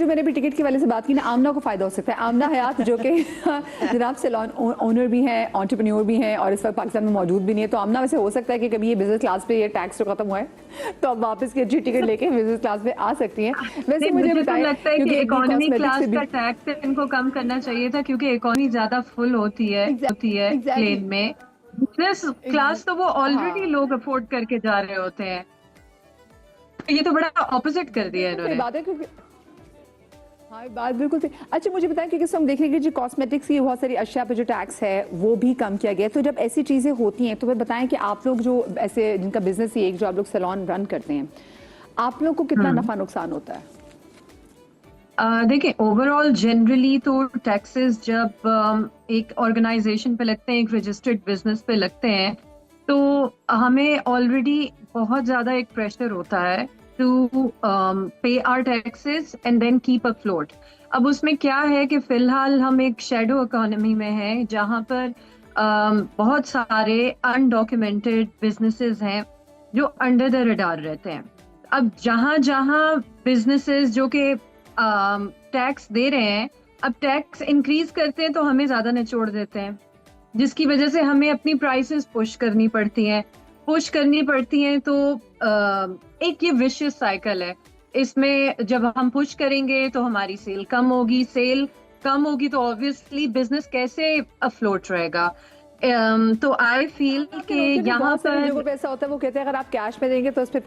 जो मैंने भी टिकट के वाले से बात की ना, आमना को फायदा हो सकता है। आमना हयात जो कि जनाब सैलून ओनर भी हैं, एंटरप्रेन्योर भी हैं और इस वक्त पाकिस्तान में मौजूद भी नहीं है, तो आमना वैसे हो सकता है कि कभी ये बिजनेस क्लास पे ये टैक्स जो खत्म हुआ है तो अब वापस की अच्छी टिकट लेके बिजनेस क्लास पे आ सकती हैं। वैसे मुझे तो बताएं, लगता है कि इकोनॉमी क्लास का टैक्स इनको कम करना चाहिए था, क्योंकि इकोनॉमी ज्यादा फुल होती है एग्जैक्टली प्लेन में। बिजनेस क्लास तो वो ऑलरेडी हाँ लोग अफोर्ड करके जा रहे होते हैं, तो ये तो बड़ा ऑपोजिट कर दिया बिल्कुल सही इन्होंने। बात है, क्योंकि हाँ बात बिल्कुल सही। अच्छा मुझे बताएं, क्योंकि हम देख रहे हैं कि जो कॉस्मेटिक्स की बहुत सारी अशिया पे जो टैक्स है वो भी कम किया गया है, तो जब ऐसी चीज़ें होती हैं तो फिर बताएं कि आप लोग जो ऐसे जिनका बिजनेस ही एक जो आप लोग सैलून रन करते हैं, आप लोग को कितना हम्म नफा नुकसान होता है? देखिए, ओवरऑल जनरली तो टैक्सेस जब एक ऑर्गेनाइजेशन पे लगते हैं, एक रजिस्टर्ड बिजनेस पे लगते हैं, तो हमें ऑलरेडी बहुत ज्यादा एक प्रेशर होता है to pay our taxes and then keep afloat. अब उसमें क्या है कि फिलहाल हम एक शेडो इकोनॉमी में हैं, जहां पर बहुत सारे अनडॉक्यूमेंटेड बिजनेसेस हैं जो अंडर द रडार रहते हैं। अब जहां जहां बिजनेसेस जो कि टैक्स दे रहे हैं, अब टैक्स इंक्रीज करते हैं तो हमें ज्यादा निचोड़ देते हैं, जिसकी वजह से हमें अपनी प्राइसेस पुश करनी पड़ती हैं। तो एक ये विशियस साइकिल है। इसमें जब हम पुश करेंगे तो हमारी सेल कम होगी तो ऑब्वियसली बिजनेस कैसे अफ्लोट रहेगा। तो आई फील कि यहाँ बहुत सारे पर लोगों को ऐसा होता है, वो कहते हैं अगर आप कैश में देंगे तो उस पर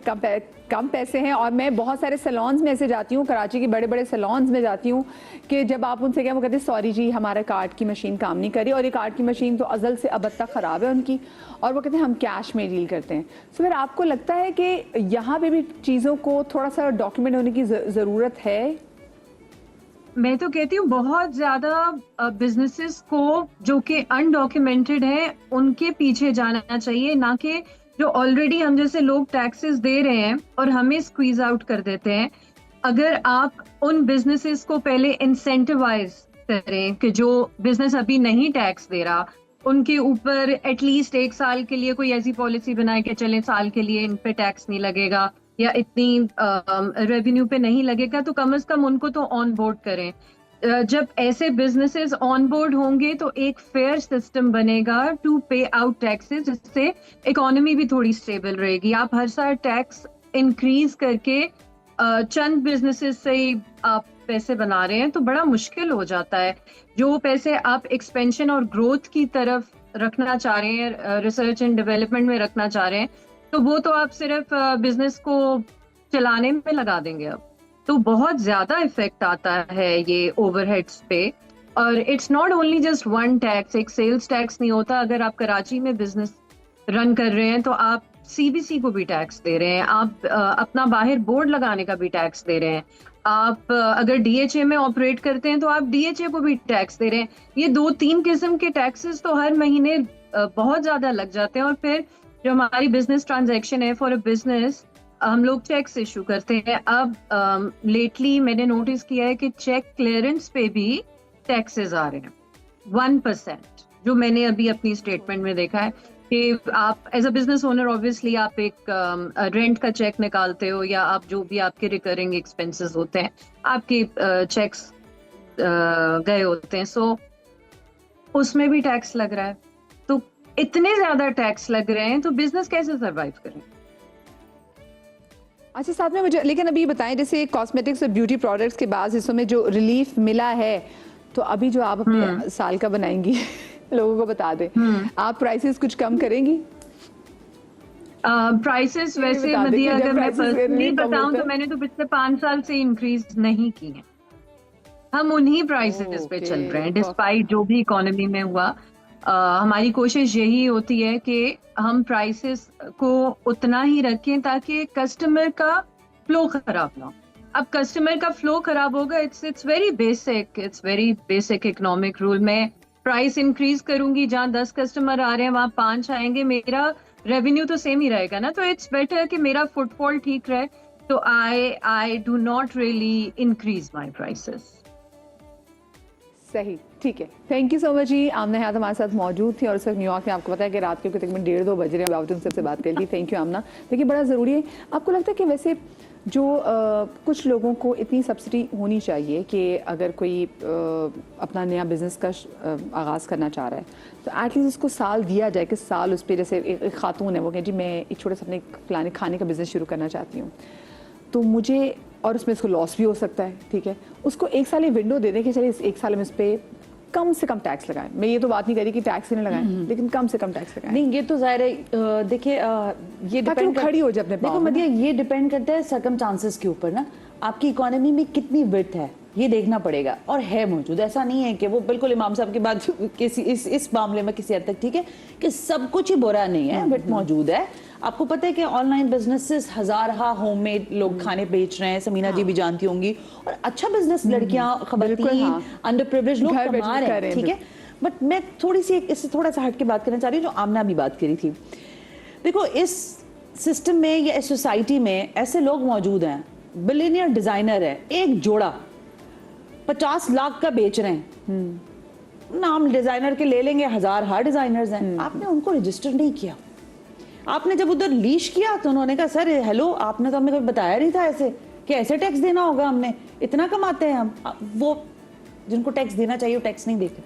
कम पैसे हैं। और मैं बहुत सारे सैलून्स में ऐसे जाती हूँ, कराची के बड़े बड़े सैलून्स में जाती हूँ, कि जब आप उनसे क्या, वो कहते हैं सॉरी जी हमारा कार्ड की मशीन काम नहीं करी, और ये कार्ड की मशीन तो अजल से अब तक ख़राब है उनकी, और वो कहते हैं हम कैश में डील करते हैं। तो फिर आपको लगता है कि यहाँ पे भी चीज़ों को थोड़ा सा डॉक्यूमेंट होने की ज़रूरत है? मैं तो कहती हूँ बहुत ज्यादा बिजनेसेस को जो कि अनडॉक्यूमेंटेड है उनके पीछे जाना चाहिए, ना कि जो ऑलरेडी हम जैसे लोग टैक्सेस दे रहे हैं और हमें स्क्वीज आउट कर देते हैं। अगर आप उन बिजनेसेस को पहले इंसेंटिवाइज करें कि जो बिजनेस अभी नहीं टैक्स दे रहा, उनके ऊपर एटलीस्ट 1 साल के लिए कोई ऐसी पॉलिसी बनाए कि चले साल के लिए इन पे टैक्स नहीं लगेगा या इतनी रेवेन्यू पे नहीं लगेगा, तो कम से कम उनको तो ऑन बोर्ड करें। जब ऐसे बिजनेसेस ऑन बोर्ड होंगे तो एक फेयर सिस्टम बनेगा टू पे आउट टैक्सेस, जिससे इकोनॉमी भी थोड़ी स्टेबल रहेगी। आप हर साल टैक्स इंक्रीज करके चंद बिजनेसेस से ही आप पैसे बना रहे हैं तो बड़ा मुश्किल हो जाता है। जो पैसे आप एक्सपेंशन और ग्रोथ की तरफ रखना चाह रहे हैं, रिसर्च एंड डेवलपमेंट में रखना चाह रहे हैं, तो वो तो आप सिर्फ बिजनेस को चलाने में लगा देंगे। अब तो बहुत ज्यादा इफेक्ट आता है ये ओवरहेड्स पे। और it's not only just one tax, एक सेल्स टैक्स नहीं होता। अगर आप कराची में बिजनेस रन कर रहे हैं तो आप सीबीसी को भी टैक्स दे रहे हैं, आप अपना बाहर बोर्ड लगाने का भी टैक्स दे रहे हैं, आप अगर डीएचए में ऑपरेट करते हैं तो आप डीएचए को भी टैक्स दे रहे हैं। ये 2-3 किस्म के टैक्सेस तो हर महीने बहुत ज्यादा लग जाते हैं। और फिर जो हमारी बिजनेस ट्रांजैक्शन है फॉर अ बिजनेस, हम लोग चेक्स इशू करते हैं। अब लेटली मैंने नोटिस किया है कि चेक क्लियरेंस पे भी टैक्सेस आ रहे हैं 1%, जो मैंने अभी अपनी स्टेटमेंट में देखा है। कि आप as a business owner obviously आप एक रेंट का चेक निकालते हो, या आप जो भी आपके रिकरिंग एक्सपेंसेस होते हैं आपके चेक्स गए होते हैं, सो उसमें भी टैक्स लग रहा है। तो इतने ज्यादा टैक्स लग रहे हैं तो बिजनेस कैसे सरवाइव करें? अच्छा साथ में मुझे लेकिन अभी बताएं, जैसे कॉस्मेटिक्स और ब्यूटी प्रोडक्ट्स के बाद हिस्सों में जो रिलीफ मिला है, तो अभी जो आप अपने साल का बनाएंगी लोगों को बता दें, आप प्राइसेस कुछ कम करेंगी? प्राइसेस वैसे मदिया, अगर मैं पर्सनली बताऊं तो मैंने तो पिछले 5 साल से इंक्रीज नहीं की है। हम उन्हीं प्राइसेस पे चल रहे हैं डिस्पाइट जो भी इकोनॉमी में हुआ। हमारी कोशिश यही होती है कि हम प्राइसेस को उतना ही रखें ताकि कस्टमर का फ्लो खराब ना हो। अब कस्टमर का फ्लो खराब होगा, it's very basic economic rule. मैं प्राइस इंक्रीज करूंगी, जहाँ 10 कस्टमर आ रहे हैं वहां 5 आएंगे, मेरा रेवेन्यू तो सेम ही रहेगा ना। तो इट्स बेटर कि मेरा फुटफॉल ठीक रहे, तो I do not really increase my prices. सही, ठीक है, थैंक यू सो मच जी। आमना हयात हमारे साथ मौजूद थी और उस वक्त न्यूयॉर्क में आपको पता है कि रात के तकरीबन 1:30-2 बज रहे हैं, बावजूद सबसे बात कर ली। थैंक यू आमना। देखिए बड़ा ज़रूरी है, आपको लगता है कि वैसे जो कुछ लोगों को इतनी सब्सिडी होनी चाहिए कि अगर कोई अपना नया बिजनेस का आगाज़ करना चाह रहा है तो एटलीस्ट उसको साल दिया जाए कि साल उस पर, जैसे एक खातून है वो कहे जी मैं एक छोटे से अपने फलाने खाने का बिज़नेस शुरू करना चाहती हूँ, तो मुझे, और उसमें इसको लॉस भी हो सकता है, ठीक है, उसको एक साल ये विंडो दे दें कि चलिए इस एक साल में इस पर कम से कम टैक्स लगाएं। मैं ये तो बात नहीं करी कि टैक्स ही नहीं लगाएं, लेकिन कम से कम टैक्स लगाएं। नहीं, ये तो जाहिर है, देखिए ये डिपेंड खड़ी हो जाए अपने देखो पाँव में। मदिया, ये डिपेंड करता है सर्कमस्टांसेस के ऊपर ना, आपकी इकोनॉमी में कितनी विड्थ है ये देखना पड़ेगा, और है मौजूद। ऐसा नहीं है कि वो बिल्कुल इमाम साहब की बात किसी इस मामले में किसी हद तक ठीक है कि सब कुछ ही बुरा नहीं है, बट मौजूद है। आपको पता है कि ऑनलाइन बिजनेसेस हजारहा होममेड लोग खाने बेच रहे हैं, समीना जी भी जानती होंगी, और अच्छा बिजनेस लड़कियां, खवातीन, अंडर प्रिविलेज लोग कमा रहे हैं, ठीक है। बट मैं थोड़ी सी इससे थोड़ा सा हट के बात करना चाह रही हूँ, जो आमना भी बात करी थी। देखो, इस सिस्टम में या इस सोसाइटी में ऐसे लोग मौजूद हैं, बिलियनियर डिजाइनर है, एक जोड़ा 50 लाख का बेच रहे हैं, नाम डिजाइनर के ले लेंगे, हर डिजाइनर्स हैं, आपने उनको रजिस्टर नहीं किया। आपने जब उधर लीश किया तो उन्होंने कहा सर हेलो, आपने तो हमें कभी बताया नहीं था ऐसे कि ऐसे टैक्स देना होगा, हमने इतना कमाते हैं हम। वो जिनको टैक्स देना चाहिए वो टैक्स नहीं देते।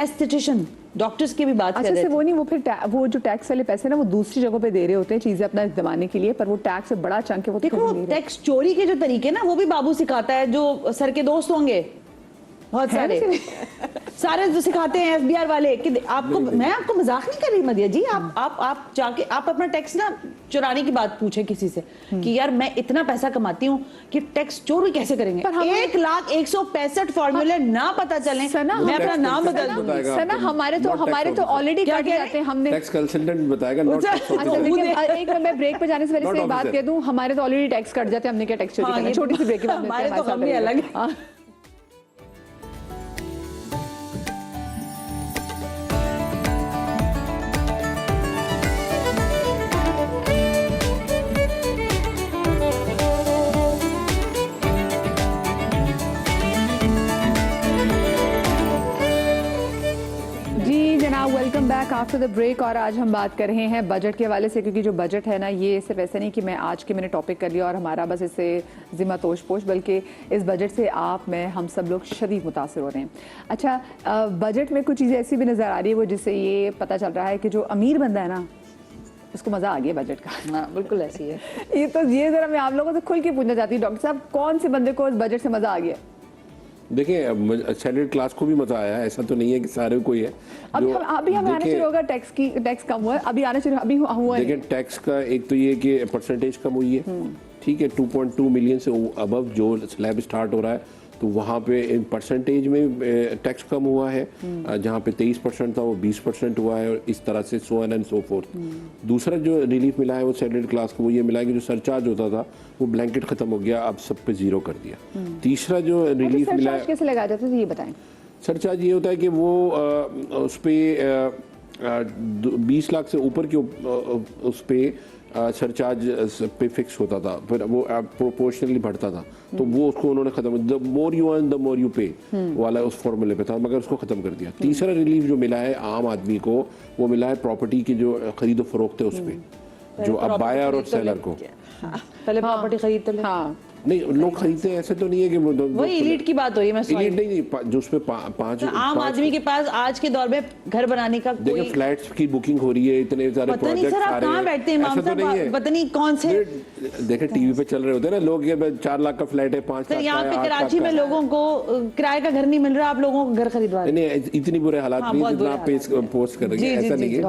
एस्थेटिशियन, डॉक्टर्स की भी बात कर रहे थे। वो नहीं, वो फिर वो जो टैक्स वाले पैसे ना वो दूसरी जगहों पे दे रहे होते हैं चीजें अपना दबाने के लिए, पर वो टैक्स से बड़ा चंक है वो। देखो, टैक्स चोरी के जो तरीके ना वो भी बाबू सिखाता है, जो सर के दोस्त होंगे बहुत सारे जो सिखाते हैं एफबीआर वाले कि आपको, मैं आपको मजाक नहीं कर रही मदिया जी, आप जाके आप अपना टैक्स ना चुराने की बात पूछे किसी से कि यार मैं इतना पैसा कमाती हूँ कि टैक्स चोरी कैसे करेंगे। 1,165 फॉर्मूले ना पता चले, मैं अपना नाम बदल दूंगी। सना हमारे तो ऑलरेडी कट जाते हैं, हमने टैक्स कंसल्टेंट बताएगा। एक मैं ब्रेक पे जाने से पहले से बात कह दूं, हमारे तो ऑलरेडी टैक्स कट जाते हैं, हमने क्या टैक्स चोरी करना। छोटी सी ब्रेक के बाद हमारे तो हम ही अलग है। Welcome back after the break. और आज हम बात कर रहे हैं बजट के हवाले से, क्योंकि जो बजट है ना, ये सिर्फ ऐसे नहीं कि मैं आज के मैंने टॉपिक कर लिया और हमारा बस इससे जिम्मा तोश पोश, बल्कि इस बजट से आप, मैं, हम सब लोग शदीद मुतासर हो रहे हैं। अच्छा, बजट में कुछ चीज़ें ऐसी भी नज़र आ रही है वो जिससे ये पता चल रहा है कि जो अमीर बंदा है ना उसको मज़ा आ गया बजट का। बिल्कुल ऐसी है। ये ज़रा मैं आप लोगों से खुल के पूछना चाहती हूँ, डॉक्टर साहब कौन से बंदे को इस बजट से मज़ा आ गया? देखिए, सैलरी क्लास को भी मजा आया है, ऐसा तो नहीं है कि सारे को ही है। अभी हमें आना शुरू होगा, टैक्स कम हुआ है, अभी आना शुरू, अभी हुआ। देखिए, टैक्स का एक तो ये कि परसेंटेज कम हुई है, ठीक है, 2.2 मिलियन से अबव जो स्लैब स्टार्ट हो रहा है तो वहाँ पे इन परसेंटेज में टैक्स कम हुआ है। जहाँ पे 23% था वो 20% हुआ है, और इस तरह से so on and so fourth. दूसरा जो रिलीफ मिला है वो सैलरी क्लास को वो ये मिला है कि जो सरचार्ज होता था वो ब्लैंकेट खत्म हो गया, अब सब पे जीरो कर दिया। तीसरा जो रिलीफ मिला है, कैसे लगाया जाता है ये बताएं। सरचार्ज ये होता है कि वो उस पर 20 लाख से ऊपर के उस पर सरचार्ज पे फिक्स होता था, फिर वो प्रोपोर्शनली बढ़ता था, तो वो उसको उन्होंने खत्म, the more you earn the more you पे वाला उस फॉर्मूले पे था, मगर उसको खत्म कर दिया। तीसरा रिलीफ जो मिला है आम आदमी को वो मिला है प्रॉपर्टी की जो खरीदो फरोख्त है उस पे, जो अब बायर और सेलर को। पहले प्रॉपर्टी खरीद तो नहीं, लोग खरीदते हैं, ऐसे तो नहीं है कि वही इलीट की बात हो रही है। मैं इलीट नहीं, जो उसपे पांच आम आदमी के पास आज के दौर में घर बनाने का कोई, देखिए फ्लैट्स की बुकिंग हो रही है, इतने सारे प्रोजेक्ट्स आ रहे हैं, बैठते हैं इमाम साहब, पता नहीं कौन से, देखिए टीवी पे चल रहे होते हैं ना लोग, 4 लाख का फ्लैट है, 5 लाख का, यहाँ पे कराची में लोगों को किराए का घर नहीं मिल रहा, आप लोगों को घर खरीदवा रहे हैं। नहीं, इतनी बुरे हालात नहीं है जितना आप पोस्ट कर रहे हैं, ऐसा नहीं है।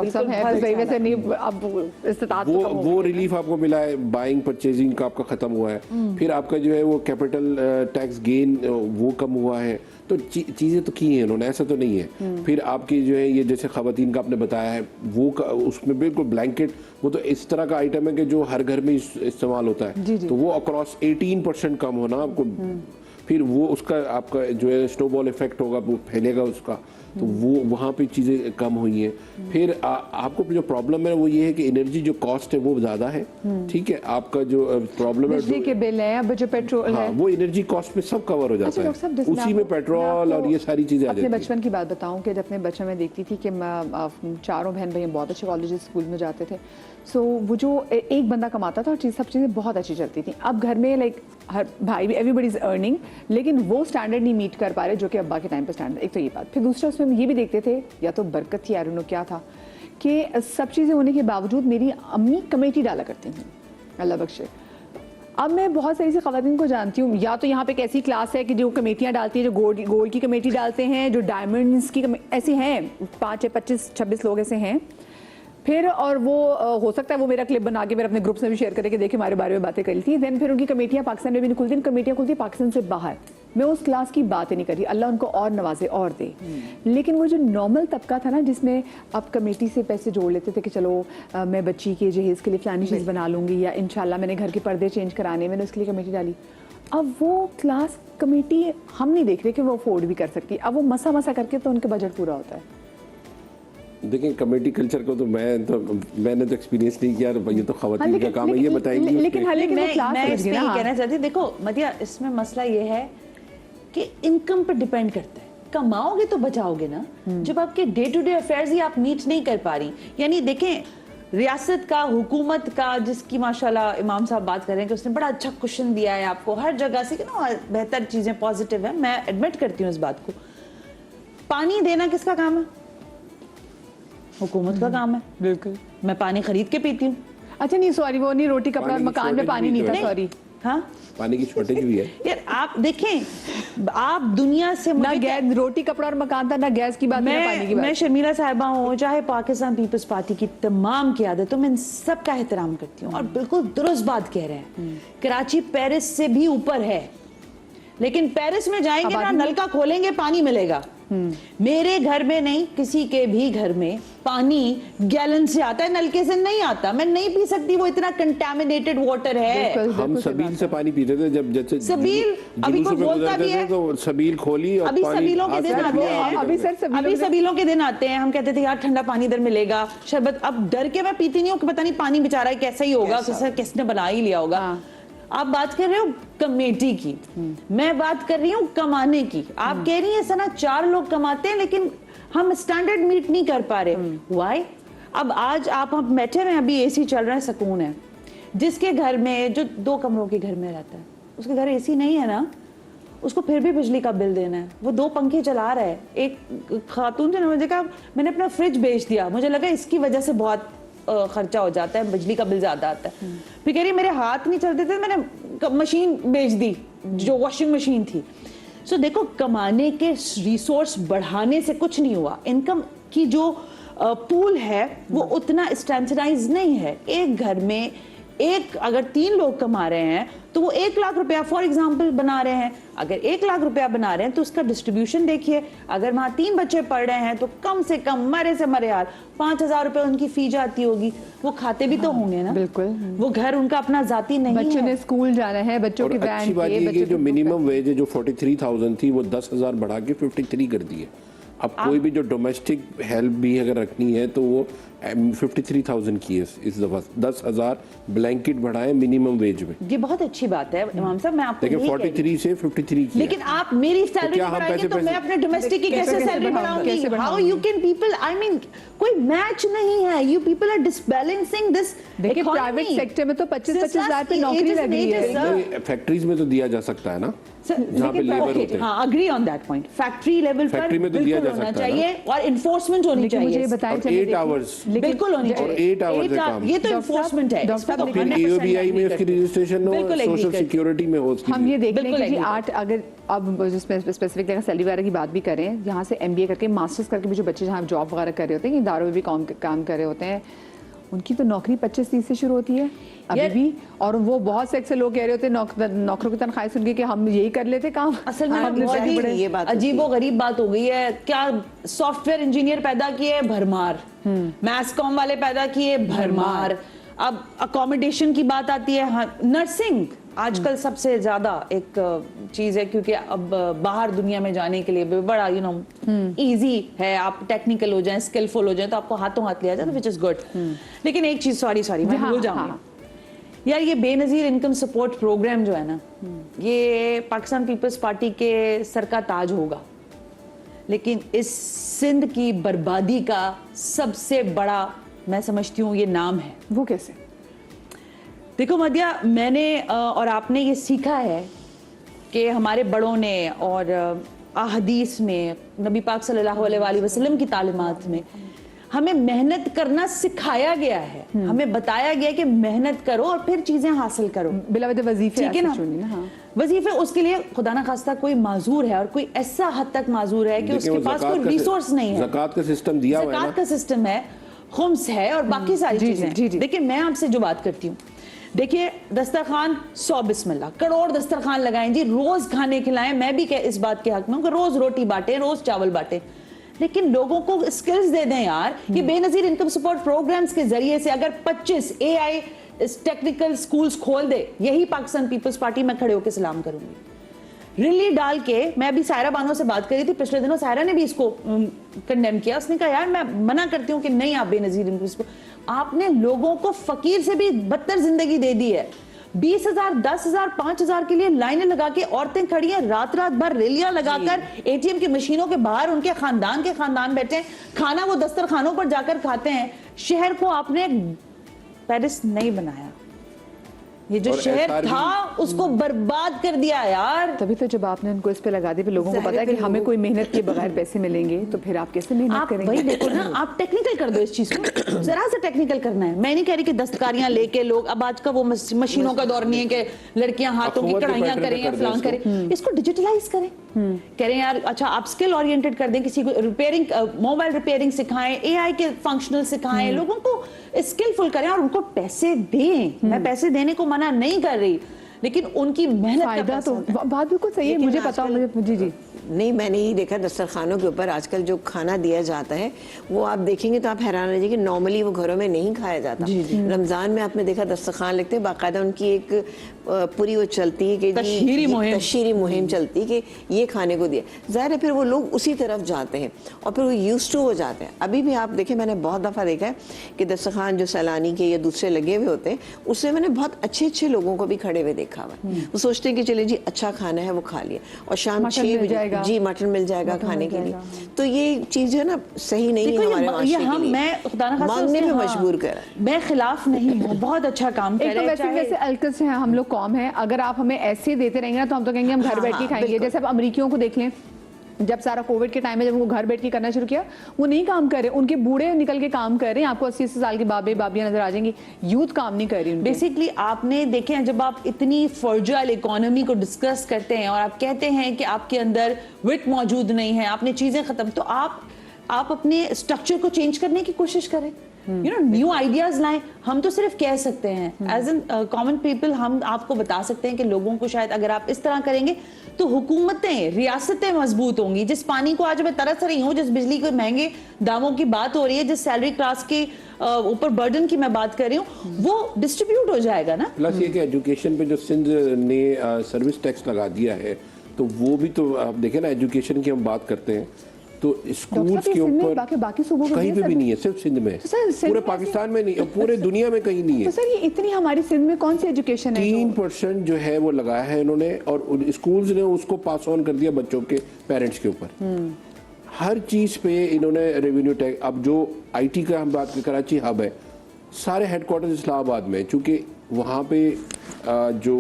वो रिलीफ आपको मिला है, बाइंग परचेजिंग का आपका खत्म हुआ है, फिर आपका जो है वो कैपिटल टैक्स गेन वो कम हुआ है, तो चीज़ें तो की हैं उन्होंने, ऐसा तो नहीं है। फिर आपकी जो है ये जैसे खवातीन का आपने बताया है वो उसमें बिल्कुल ब्लैंकेट, वो तो इस तरह का आइटम है कि जो हर घर में इस्तेमाल होता है, तो वो अक्रॉस 18% कम होना आपको फिर वो उसका आपका जो है स्नोबॉल इफेक्ट होगा, वो फैलेगा उसका, तो वो वहाँ पे चीज़ें कम हुई हैं। फिर आपको जो प्रॉब्लम है वो ये है कि एनर्जी जो कॉस्ट है वो ज़्यादा है, ठीक है, आपका जो प्रॉब्लम है बिजली के बिल हैं, अब जो पेट्रोल हाँ, है, वो एनर्जी कॉस्ट में सब कवर हो जाता डॉक्टर साहब, है, जैसे उसी में आपको- पेट्रोल मैं और ये सारी चीज़ें आ अपने जाती हैं। बचपन की बात बताऊं कि जब अपने बचपन में देखती थी कि चारों बहन भाई बहुत अच्छे कॉलेज स्कूल में जाते थे, सो वो जो एक बंदा कमाता था और सब चीज़ें बहुत अच्छी चलती थी। अब घर में लाइक हर भाई भी, एवरीबडी इज अर्निंग, लेकिन वो स्टैंडर्ड नहीं मीट कर पा रहे जो कि अब्बा के टाइम पर स्टैंडर्ड। एक तो ये बात, फिर दूसरा उसमें हम ये भी देखते थे, या तो बरकत थी, आई डोंट नो क्या था, कि सब चीज़ें होने के बावजूद मेरी अम्मी कमेटी डाला करती थी, अल्लाह बख्शे। अब मैं बहुत सारी से ख़वातीन को जानती हूँ, या तो यहाँ पे एक ऐसी क्लास है कि जो कमेटियाँ डालती है, जो गोल्ड की कमेटी डालते हैं, जो डायमंड्स की ऐसे हैं, 5 या 25-26 लोग ऐसे हैं। फिर और वो हो सकता है वो मेरा क्लिप बना के मेरे अपने ग्रुप्स में भी शेयर करे कि देखिए हमारे बारे में बातें करी थी। देन फिर उनकी कमेटियाँ पाकिस्तान में भी नहीं खुलती, कमेटियाँ खुलती पाकिस्तान से बाहर। मैं उस क्लास की बात ही नहीं कर रही, अल्लाह उनको और नवाजे और दे। लेकिन वो जो नॉर्मल तबका था ना, जिसमें आप कमेटी से पैसे जोड़ लेते थे कि चलो मैं बच्ची के जहेज़ के लिए फलानी चीज़ बना लूँगी, या इंशाल्लाह मैंने घर के पर्दे चेंज कराने, मैंने उसके लिए कमेटी डाली। अब वो क्लास कमेटी हम नहीं देख रहे कि वो अफोर्ड भी कर सकती, अब वो मसा करके तो उनका बजट पूरा होता है। देखिए कमेटी कल्चर को तो मैंने तो एक्सपीरियंस नहीं किया, ये तो खवातीन का लेकिन- काम है, ये लेकिन- बताएंगी लेकिन उसमें। हालांकि वो मैं क्लास समझ इसमें गई ये ना, कहना चाहती हूँ, देखो मदिया, इसमें मसला ये है कि इनकम पर डिपेंड करता है। कमाओगे तो बचाओगे ना, जब आपके डे टू डे अफेयर्स ही आप मीट नहीं कर पा रही, यानी देखें रियासत का, हुकूमत का, जिसकी माशाल्लाह इमाम साहब बात कर रहे हैं कि उसने बड़ा अच्छा क्वेश्चन दिया है आपको हर जगह से कि ना बेहतर चीजें पॉजिटिव है, मैं एडमिट करती हूँ इस बात को। पानी देना किसका काम है? हुकूमत का काम है। बिल्कुल। मैं पानी खरीद के पीती हूँ। अच्छा नहीं, सॉरी, वो नहीं, रोटी कपड़ा और पानी की मकान में shortage पानी भी नहीं तो था, है। सॉरी। हाँ, पानी की शॉर्टेज भी है यार आप देखें, आप दुनिया से ना मुझे गैस, रोटी कपड़ा और मकान था, ना गैस की बात, ना पानी की मैं बात। शर्मिला साहिबा हूँ, चाहे पाकिस्तान पीपल्स पार्टी की तमाम क़यादत, तो मैं इन सब का एहतराम करती हूँ और बिल्कुल दुरुस्त बात कह रहे हैं। कराची पेरिस से भी ऊपर है, लेकिन पेरिस में जाएंगे ना, नलका खोलेंगे पानी मिलेगा। मेरे घर में नहीं, किसी के भी घर में पानी गैलन से आता है, नलके से नहीं आता। मैं नहीं पी सकती, वो इतना कंटामिनेटेड वाटर है। हम सबील से पानी पीते थे जब, जैसे सबील अभी जुलूस कोई में बोलता गुजरते भी थे है। तो सबील खोली और अभी पानी सबीलों के हाथ दिन से आते पिया हैं। आपके अभी घर में। सर सबीलों अभी के- सबीलों के दिन आते हैं, हम कहते थे यार ठंडा पानी इधर मिलेगा, शरबत। अब डर के मैं पीती नहीं हूँ कि पता नहीं पानी बेचारा है कैसा ही होगा, किसने बना ही लिया होगा। हाँ। आप बात कर रहे हो कमेटी की, मैं बात कर रही हूँ कमाने की। आप कह रही हैं सना 4 लोग कमाते हैं लेकिन हम स्टैंडर्ड मीट नहीं कर पा रहे। व्हाई? अब आज आप हम बैठे हैं, अभी एसी चल रहा है, सुकून है। जिसके घर में, जो 2 कमरों के घर में रहता है, उसके घर एसी नहीं है ना, उसको फिर भी बिजली का बिल देना है। वो 2 पंखे चला रहा है। एक खातून ने मुझे कहा मैंने अपना फ्रिज बेच दिया, मुझे लगा इसकी वजह से बहुत खर्चा हो जाता है, बिजली का बिल ज्यादा आता है। फिर कह रही मेरे हाथ नहीं चलते थे, मैंने मशीन बेच दी, जो वॉशिंग मशीन थी। सो देखो, कमाने के रिसोर्स बढ़ाने से कुछ नहीं हुआ। इनकम की जो पूल है वो उतना स्टैंडर्डाइज नहीं है। एक घर में अगर 3 लोग कमा रहे हैं तो वो 1 लाख रुपया फॉर एग्जांपल बना रहे हैं। अगर 1 लाख रुपया बना रहे हैं तो उसका डिस्ट्रीब्यूशन देखिए। अगर वहां 3 बच्चे पढ़ रहे हैं तो कम से कम मरे से मरे यार 5,000 रुपए उनकी फी जाती होगी। वो खाते भी तो होंगे ना, बिल्कुल। वो घर उनका अपना जाती नहीं बच्चों है। ने स्कूल जाना है, बच्चों की और वैन अच्छी बात के, ये कि बच्चों जो की मिनिमम वेज है जो 43,000 थी वो 10,000 बढ़ा के 53 कर दी है। अब कोई भी जो डोमेस्टिक हेल्प भी अगर रखनी है तो वो 53,000 की है इस दफा। 10,000 ब्लैंकेट बढ़ाए मिनिमम वेज में, ये बहुत अच्छी बात है इमाम साहब, मैं आपको लेकिन यही कह रही हूँ। 43 से 53 की लेकिन आप मेरी सैलरी क्या हम बढ़ाएंगे तो पैसे- मैं अपने डोमेस्टिक की कैसे कैसे सैलरी बढ़ाऊंगी? कैसे बढ़ाऊंगी? हाउ बढ़ाऊंगी? You can people, I mean कोई मैच नहीं है। You people are disbalancing this. देखिए प्राइवेट सेक्टर में तो 25-25 हज़ार पे नौकरी लग रही है। फैक्ट्रीज में तो दिया जा सकता है ना, जहाँ पे लेबर होते हैं। हाँ, agree on that point. Factory level पर फैक्ट्री में तो दिया बिल्कुल जा होना सकता है ना। चाहिए और इन्फोर्समेंट होनी लेकिन मुझे ये चाहिए। बताएं, और चलिए 8 देखिए, आवर्स लेकिन- बिल्कुल होनी चाहिए। 8 आवर्स का काम। ये तो डॉक्टर इन्फोर्समेंट है। डॉक्टर साहब, इसमें तो फिर 100% EOBI में agree उसकी करती हूँ। रजिस्ट्रेशन हो, बिल्कुल agree सोशल करती हूँ। सिक्योरिटी में हो उसकी हम ये देख लें बिल्कुल कि जी agree 8 अगर अब स्पेसिफिक जगह सैलरी वगैरह की बात भी करें, यहाँ से MBA करके मास्टर्स करके भी जो बच्चे जहाँ जॉब वगैरह कर रहे होते हैं, इदारों में भी काम कर रहे होते हैं, उनकी तो नौकरी 25-30 से शुरू होती है अभी भी। और वो बहुत से अक्सर लोग कह रहे होते हैं नौकरों की तनख्वाहें सुन के कि हम यही कर लेते काम। असल में हमने बहुत बड़े- ही अजीब व गरीब बात हो गई है। क्या सॉफ्टवेयर इंजीनियर पैदा किए भरमार, मैथ्स कॉम वाले पैदा किए भरमार। अब अकोमोडेशन की बात आती है, हाँ, नर्सिंग आजकल सबसे ज्यादा एक चीज है, क्योंकि अब बाहर दुनिया में जाने के लिए भी बड़ा इजी है, आप टेक्निकल हो जाएं, स्किलफुल हो जाएं तो आपको हाथों हाथ लिया जाए, विच इज गुड। लेकिन एक चीज, सॉरी मैं भूल जाऊंगी यार, ये बेनजीर इनकम सपोर्ट प्रोग्राम जो है ना, ये पाकिस्तान पीपल्स पार्टी के सर का ताज होगा, लेकिन इस सिंध की बर्बादी का सबसे बड़ा मैं समझती हूँ ये नाम है। वो कैसे? देखो मदिया, मैंने और आपने ये सीखा है कि हमारे बड़ों ने और अहदीस में, नबी पाक सल्लल्लाहु अलैहि वसल्लम की तालीमात में हमें मेहनत करना सिखाया गया है, हमें बताया गया कि मेहनत करो और फिर चीजें हासिल करो, बिला वजह वजीफे, ठीक है ना? हाँ। वजीफे उसके लिए खुदा ना खास्ता कोई माजूर है, और कोई ऐसा हद तक माजूर है कि उसके पास कोई रिसोर्स नहीं है। ज़कात का सिस्टम दिया हुआ है, ज़कात का सिस्टम है, खुम्स है और बाकी सारी चीजें। देखिए मैं आपसे जो बात करती हूँ, देखिए दस्तरखान 100 बिस्मिल्लाह, करोड़ दस्तरखान लगाएं जी, रोज खाने खिलाएं। मैं भी इस बात के हक में हूं कि रोज रोटी बांटे, रोज चावल बांटे, लेकिन लोगों को स्किल्स दे दें यार। ये बेनजीर इनकम सपोर्ट प्रोग्राम्स के जरिए से अगर 25 AI टेक्निकल स्कूल्स खोल दे, यही पाकिस्तान पीपल्स पार्टी में खड़े होकर सलाम करूंगी। रिली डाल के, मैं अभी सायरा बानो से बात करी थी पिछले दिनों, सायरा ने भी इसको कंडेम किया। उसने कहा यार मैं मना करती हूँ कि नहीं आप बेनजीर इनकम, आपने लोगों को फकीर से भी बदतर जिंदगी दे दी है। 20,000, 10,000, 5,000 के लिए लाइनें लगा के औरतें खड़ी हैं, रात रात भर रैलियां लगाकर ATM की मशीनों के बाहर उनके खानदान बैठे हैं, खाना वो दस्तरखानों पर जाकर खाते हैं। शहर को आपने पेरिस नहीं बनाया, ये जो शहर था उसको बर्बाद कर दिया यार। तभी तो जब आपने उनको इस पे लगा दी, फिर लोगों को पता है कि हमें कोई मेहनत के बगैर पैसे मिलेंगे, तो फिर आप कैसे मेहनत करेंगे? वही देखो ना, आप टेक्निकल कर दो इस चीज को, जरा सा टेक्निकल करना है। मैं नहीं कह रही कि दस्तकारियां लेके लोग, अब आज का वो मशीनों का दौर नहीं है कि लड़कियां हाथों की कढ़ाइयां करें या फलां करें, इसको डिजिटलाइज करें। कह रहे हैं यार अच्छा आप स्किल ओरिएंटेड कर दें, किसी को रिपेयरिंग, मोबाइल रिपेयरिंग सिखाएं, AI के फंक्शनल सिखाएं, लोगों को स्किलफुल करें और उनको पैसे दें। मैं पैसे देने को मना नहीं कर रही, लेकिन उनकी मेहनत फायदा तो बात बिल्कुल सही है, मुझे पता, मुझे जी नहीं, मैंने ही देखा दस्तरखानों के ऊपर आजकल जो खाना दिया जाता है वो आप देखेंगे तो आप हैरान रह जाएंगे, नॉर्मली वो घरों में नहीं खाया जाता। रमजान में आपने देखा दस्तरखान लिखते हैं, बाकायदा उनकी एक पूरी वो चलती है कि तशहीरी मुहिम चलती है कि ये खाने को दिया। ज़ाहिर है फिर वो लोग उसी तरफ जाते हैं और फिर वो यूज्ड टू हो जाते हैं। अभी भी आप देखें, मैंने बहुत दफ़ा देखा है कि दस्तरखान जो सैलानी के या दूसरे लगे हुए होते हैं, उससे मैंने बहुत अच्छे अच्छे लोगों को भी खड़े हुए देखा हुआ है। वो सोचते हैं कि चले जी अच्छा खाना है वो खा लिया, और शाम 6 बजे जी मटन मिल जाएगा खाने के लिए। तो ये चीज है ना सही नहीं है हमारे माशरे के लिए, मैं खुदा ना खास्ता मांगने पे मजबूर कर, मैं खिलाफ नहीं हूँ, बहुत अच्छा काम कर रहे हैं। वैसे अलकस है, हम लोग कौम है, अगर आप हमें ऐसे देते रहेंगे ना तो हम तो कहेंगे हम घर बैठ के खाएंगे। जैसे अब अमरीकियों को देख लें, जब सारा कोविड के टाइम में जब वो घर बैठ के करना शुरू किया, वो नहीं काम कर रहे, उनके बूढ़े निकल के काम कर रहे हैं। आपको 80 साल के बाबे बाबियां नजर आ जाएंगी, यूथ काम नहीं कर रही। बेसिकली आपने देखे हैं, जब आप इतनी फ्रजाइल इकोनॉमी को डिस्कस करते हैं और आप कहते हैं कि आपके अंदर विट मौजूद नहीं है, आपने चीजें खत्म, तो आप अपने स्ट्रक्चर को चेंज करने की कोशिश करें, न्यू आइडियाज लाएं। हम तो सिर्फ कह सकते हैं एज एन कॉमन पीपल, हम आपको बता सकते हैं कि लोगों को शायद अगर आप इस तरह करेंगे तो हुकूमतें, रियासतें मजबूत होंगी। जिस पानी को आज मैं तरस रही हूँ, जिस बिजली के महंगे दामों की बात हो रही है, जिस सैलरी क्लास के ऊपर बर्डन की मैं बात कर रही हूँ, वो डिस्ट्रीब्यूट हो जाएगा ना। प्लस ये कि एजुकेशन पे जो सिंध ने सर्विस टैक्स लगा दिया है, तो वो भी तो आप देखें ना, एजुकेशन की हम बात करते हैं तो स्कूल्स के ऊपर बाकी सूबों में कहीं पे भी नहीं है, सिर्फ सिंध में, पूरे पाकिस्तान में नहीं, पूरे दुनिया में कहीं नहीं है। तो सर ये इतनी हमारी सिंध में कौन सी एजुकेशन है? 3% जो है वो लगाया है इन्होंने, और स्कूल्स ने उसको पास ऑन कर दिया बच्चों के पेरेंट्स के ऊपर। हर चीज पे इन्होंने रेवेन्यू टैक्स। अब जो IT का हम बात करें, कराची हब है, सारे हेडक्वार्टर्स इस्लामाबाद में, चूंकि वहाँ पे जो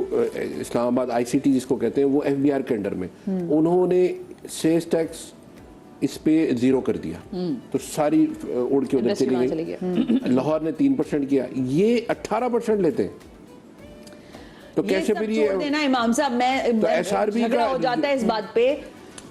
इस्लामाबाद ICT जिसको कहते हैं वो FBR के अंडर में, उन्होंने सेल्स टैक्स इस पे 0 कर दिया, तो सारी उड़ के उधर चली गई। लाहौर ने 3% किया, ये 18% लेते हैं। तो कैसे फिर ये देना इमाम साहब, मैं तो SRB झगड़ा हो जाता है इस बात पे।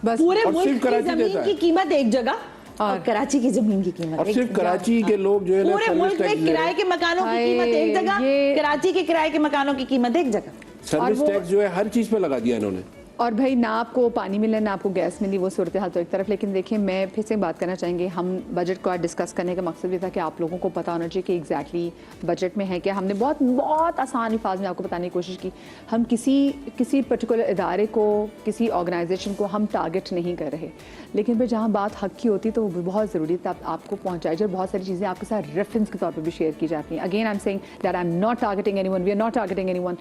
बस पूरे मुल्क की जमीन की कीमत एक जगह और कराची की जमीन की कीमत, अब सिर्फ कराची के लोग जो है ना, पूरे मुल्क में किराए के मकानों की कीमत एक जगह, कराची के किराए के मकानों की कीमत एक जगह। सर्विस टैक्स जो है हर चीज पे लगा दिया इन्होंने। और भाई ना आपको पानी मिले ना आपको गैस मिली, वो सूरत हाल तो एक तरफ। लेकिन देखिए मैं फिर से बात करना चाहेंगे, हम बजट को आज डिस्कस करने का मकसद ये था कि आप लोगों को पता होना चाहिए कि एग्जैक्टली बजट में है क्या। हमने बहुत बहुत आसान अल्फाज में आपको बताने की कोशिश की। हम किसी पर्टिकुलर इदारे को, किसी ऑर्गेनाइजेशन को हम टारगेट नहीं कर रहे, लेकिन फिर जहाँ बात हक की होती है तो वो बहुत ज़रूरी है आपको पहुँचाई जाए। बहुत सारी चीज़ें आपके साथ रेफरेंस के तौर पर भी शेयर की जाती हैं। Again I am saying that I am not targeting anyone, we are not targeting anyone,